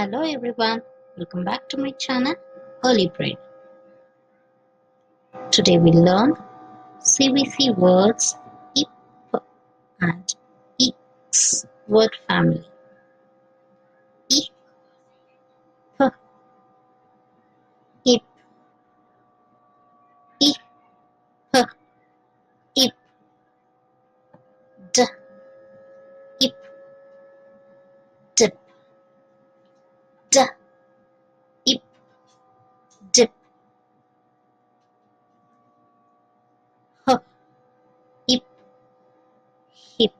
Hello everyone, welcome back to my channel Early Brain. Today we learn CVC words, ip and x word family. Ip, ip, ip, ip, d, ip, dip, d, ip, dip, h, ip, hip,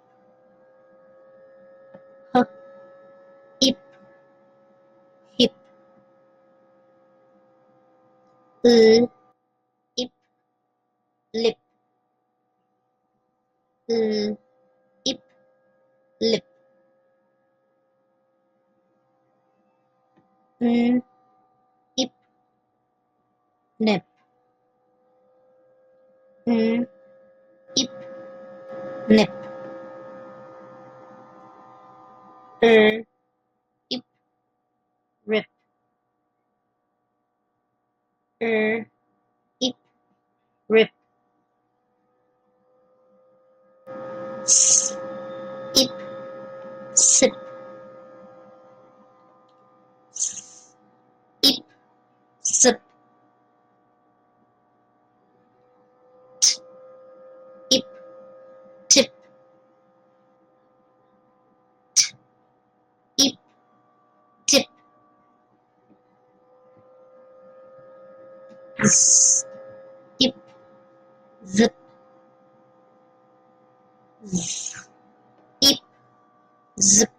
h, ip, hip, ip, lip, ip, lip, ip, nip, ip, nip, ip, rip, ip, rip, s, ip, sip, s, ip, sip, t, ip, tip, t, ip, tip, z, ip, zip, z, ip, zip,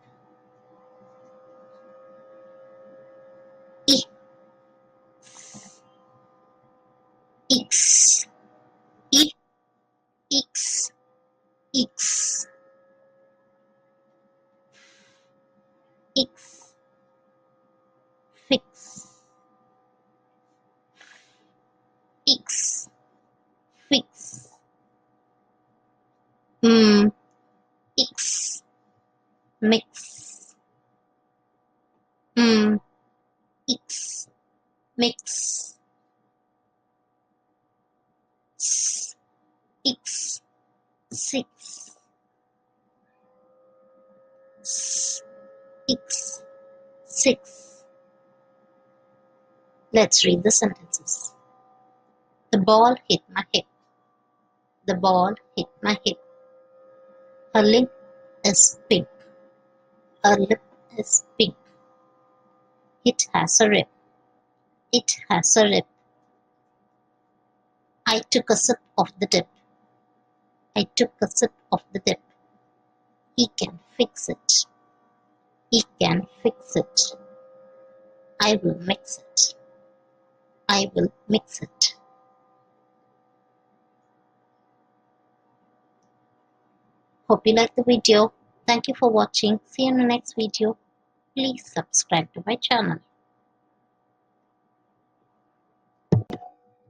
I, x, I, x, x, x, fix, x, fix, x, mix, x, mix, s, x, six, s, x, six. Let's read the sentences. The ball hit my hip. The ball hit my hip. Her lip is pink. Her lip is pink. It has a rip. It has a rip. I took a sip of the dip. I took a sip of the dip. He can fix it. He can fix it. I will mix it. I will mix it. Hope you liked the video. Thank you for watching. See you in the next video. Please subscribe to my channel.